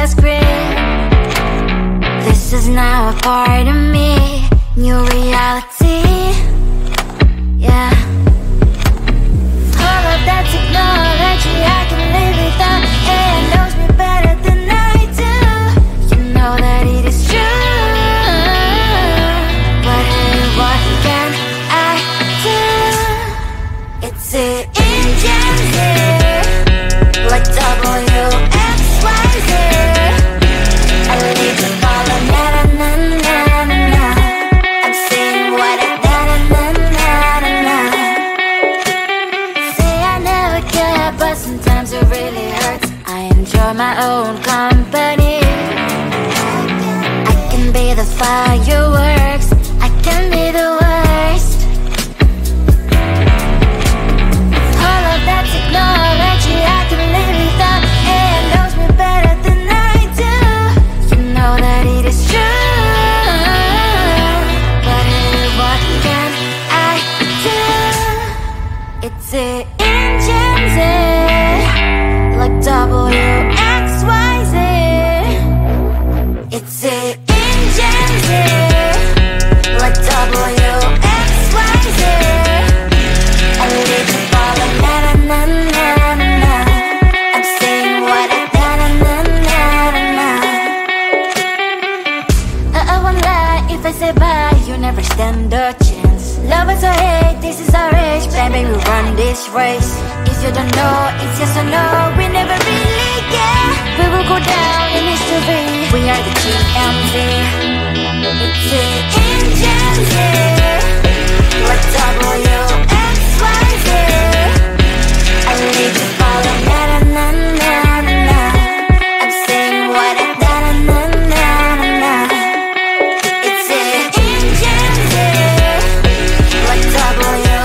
last grip. This is now a part of me, new reality. Yeah. All of that technology I can live without. AI knows me better than I do. You know that it is true. But hey, what can I do? It's the engines here, like WXYZ. I need to follow na na na na na na. I'm saying what I na na na na na na. Say I never care, but sometimes it really hurts. I enjoy my own company. I can be the fireworks, I can be the worst. All of that technology I can live without. AI knows me better than I do. You know that it is true. But hey, what can I do? It's the engines, like WXYZ. It's the engines, like WXYZ. I need to follow na na na na na na. I'm saying what I na na na na na na. I won't lie if I say bye, you never stand a chance. Love is or hate, this is our age. Baby, we run this race. If you don't know, it's yes or no. We never really get. We will go down in history. We are the GMZ. It's the engines here, like WXYZ. I need to follow na na na na na na. I'm saying what I na na na na na na. It's the engines here, like WXYZ.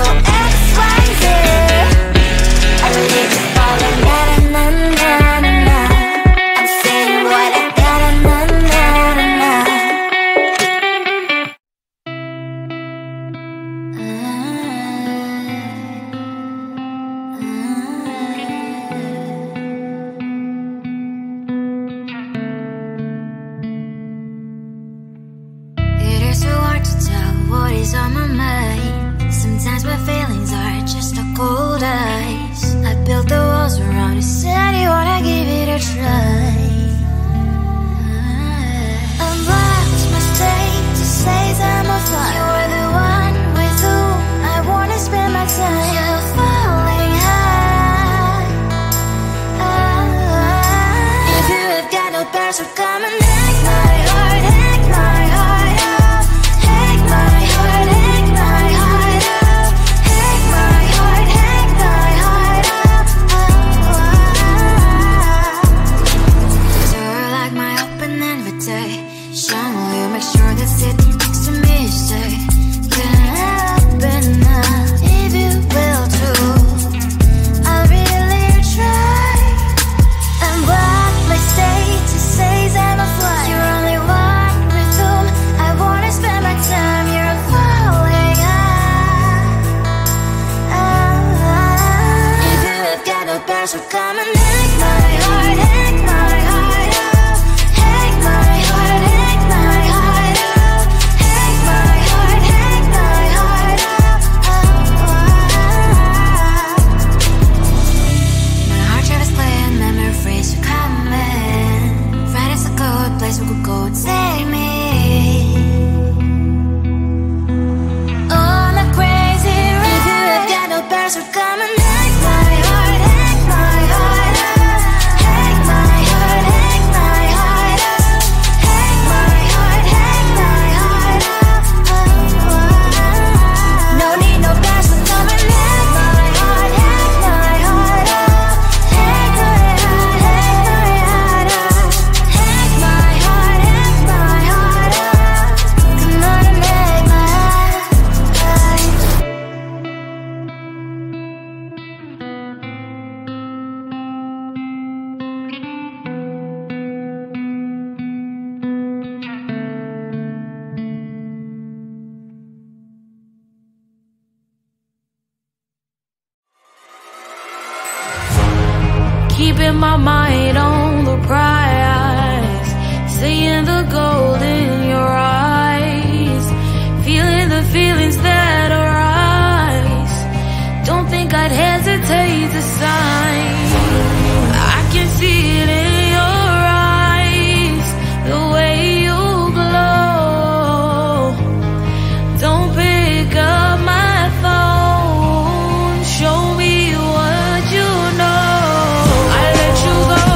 I need to follow na na na na na na. I'm saying what I na na na na na na. It is so hard to tell what is on my mind. Sometimes my feelings are just a cold ice. I built the walls around you, said you wanna give it a try. Unlocked my state to say I'm a fly. You are the one with whom I wanna spend my time. You're falling high. If you have got no bears, so come and hack my heart, hack my heart up. Hack my heart, hack my heart up. Hack my heart, hack my heart up. So like my open invitation, will you make sure that sitting next to me say, can I open up if you will too? I'll really try. And what my state to say I'm a fly. You're only one with whom I wanna spend my time. You're falling high. If you have got no bears, so come and hack my heart, hack my heart up. Hack my heart, hack my heart up. Hack my heart, hack my heart up. My heart travels playing memories are coming. Right as a good place we could go and take me. On a crazy ride. If you have got no bears, so come and hack my heart, hack my heart up. Hack my heart, hack my heart up. Hack my heart, hack my heart up. No need no bears, so come and hack my heart, hack my heart up. Hack my heart, hack my heart up. Hack my heart, hack my heart up. Come on and hack my heart. Keeping my mind on the prize. the gold in your eyes, feeling the feelings that arise. Don't think I'd hesitate to sign. I can see it in your eyes, the way you glow. Don't pick up my phone, show me what you know. I let you go,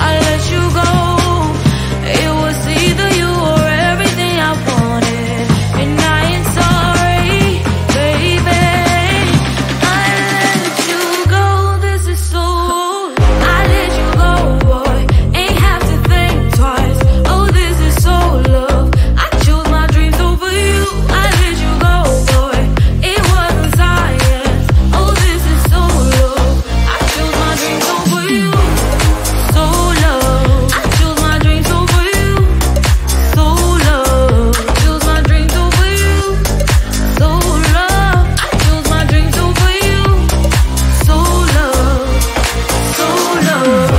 I let you go. It was either you or everything I wanted, and I ain't sorry, baby. I let you go, this is so. I let you go, boy, ain't have to think twice. Oh, this is so love. I chose my dreams over you. I let you go, boy, it wasn't science. Oh, this is so love. I chose my dreams over you. So love. I chose my dreams over you. So love. Chose my dreams over you. So love. I chose my dreams over you. So love. So love.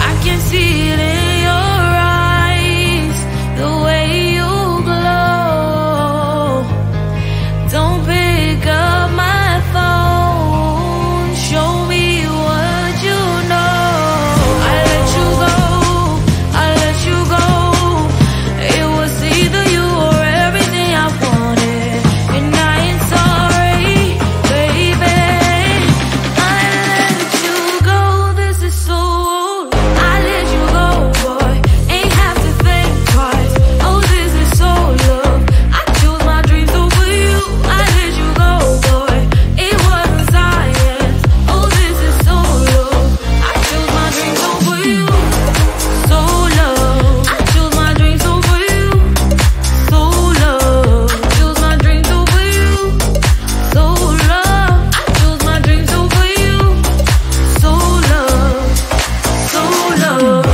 I can see it in your eyes, the way you glow. Don't pick up my phone, show me what you know. I let you go, I let you go. It was either you or everything I wanted, and I ain't sorry, baby. I let you go, this is so. I let you go, boy, ain't have to think twice. Oh, this is so love. I chose my dreams over you. I let you go, boy, it wasn't science. Oh, this is so love. I chose my dreams over you. So love. I chose my dreams over you. So love. Chose my dreams over you. So love. I chose my dreams over you. So love. So love.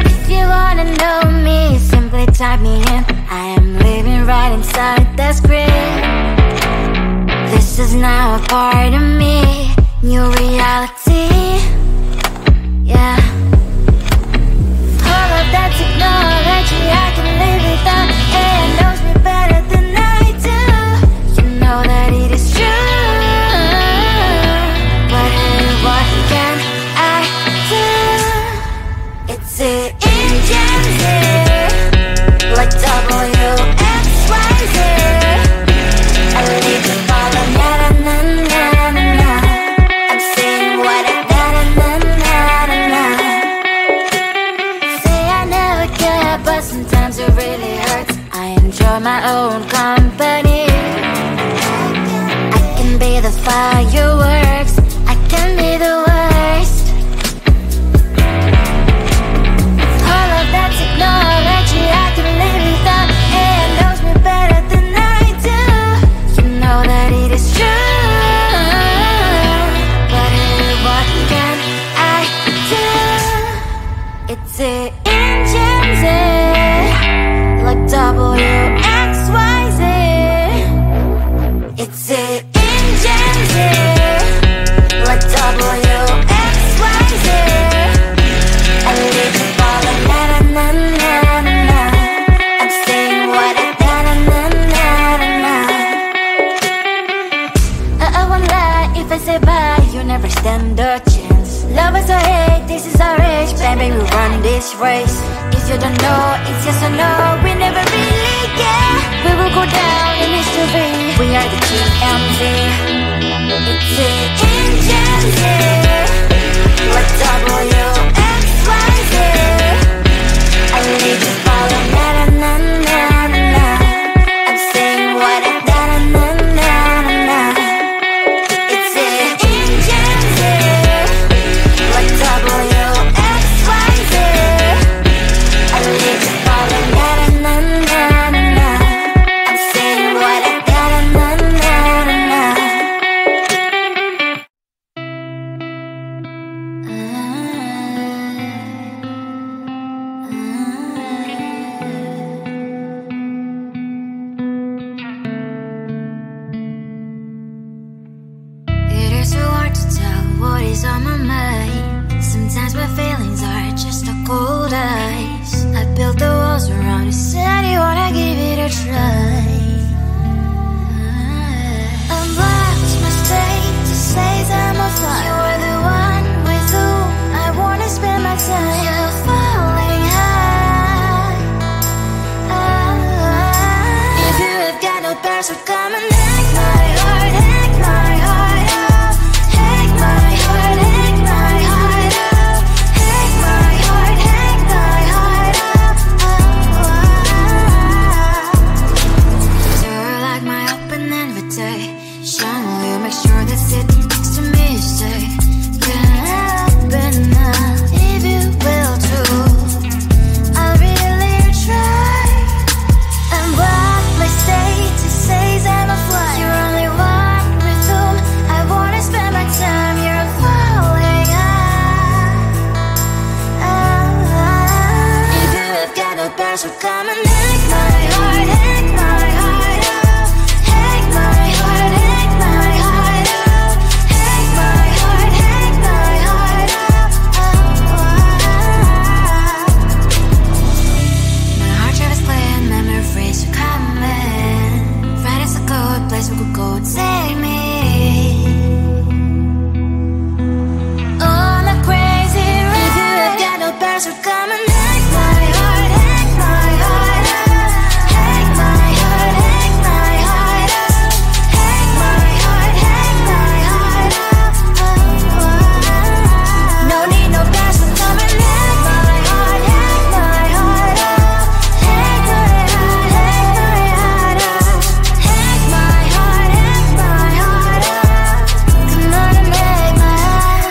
If you wanna know me, simply type me in. I am living right inside the screen. This is now a part of me, new reality. Yeah. All of that technology I can live without, and knows me better than I do. You know that it is true, but hey, what can I do? It's the engines here, like WXYZ. I leave the ball on na na na na na. I'm saying what I na na na na na. Say I never care, but sometimes it really hurts. I enjoy my own company. I can be the fireworks, I can be the worst. All of that technology I can live without, and knows me better than I do. You know that it is true, but hey, what can I do? It's the engines, like WXYZ. It's the engines, like WXYZ. I live the ball on na na na na na. I'm saying what I na na na na na. I won't lie if I say bye, you never stand a chance. Love is or hate, this is our age, baby, we run this race. If you don't know, it's yes or no, we never really care. We will go down in history, we are the GMZ. what is on my mind. Sometimes my feelings are just a cold ice. I built the walls around you, said you wanna give it a try. Unlocked my state to say I'm a fly. You are the one with whom I wanna spend my time. You're falling high. If you have got no bears, so come and hack my heart, hack my heart out. Hack my heart, hack my heart out. Hack my heart, hack my heart out. You're like my open invitation. Will you make sure that sitting next to me is safe? Yeah, open up if you will too. I'll really try and block my state to say I'm a fly. You're only one with whom I wanna spend my time. You're falling high. If you have got no bears, so come and hack my heart, hack my heart out. Hack my heart, hack my heart out. Hack my heart, hack my heart out. My heart travels clear, memories are coming. Right as a good place we could go and take me. On a crazy ride. If you have got no bears, so come and hack my heart, hack my heart out. Hack my heart, hack my heart out. Hack my heart, hack my heart out. No need no bears, so come and hack my heart, hack my heart out. Hack my heart, hack my heart out. Hack my heart, hack my heart out. Come on and make my heart.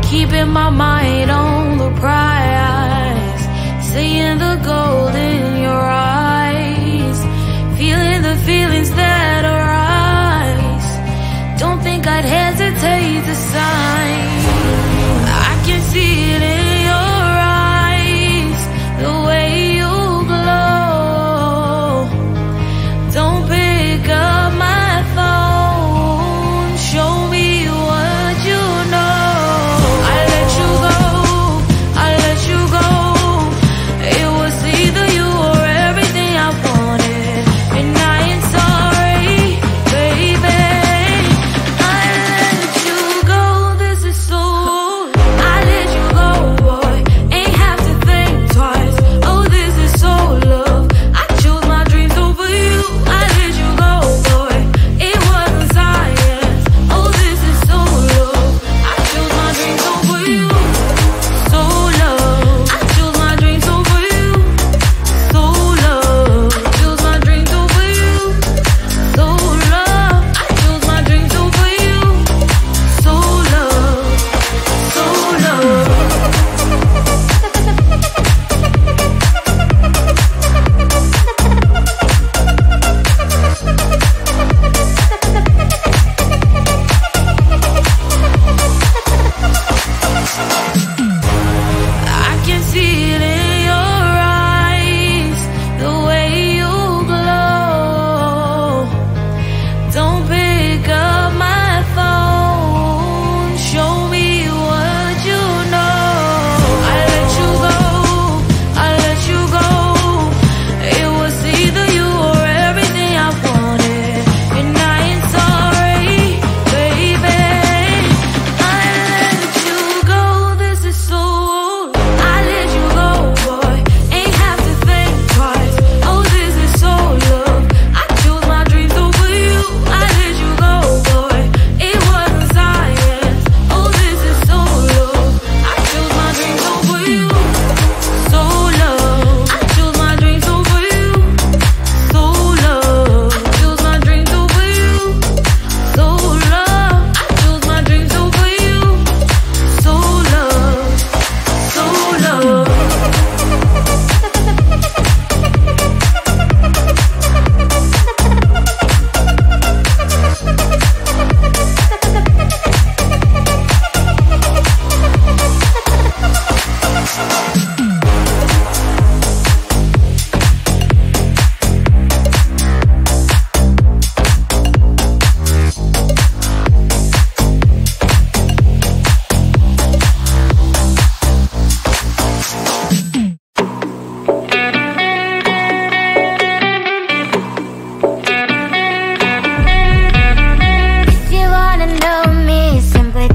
Keeping my mind on the prize, seeing the gold in your eyes, feeling the feelings that arise. Don't think I'd hesitate to sign. I can see it in your eyes, the way you glow. Don't pick up my phone, show me what you know. I let you go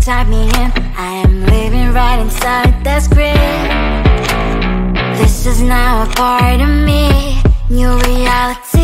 type me in. I am living right inside the script. This is now a part of me. New reality.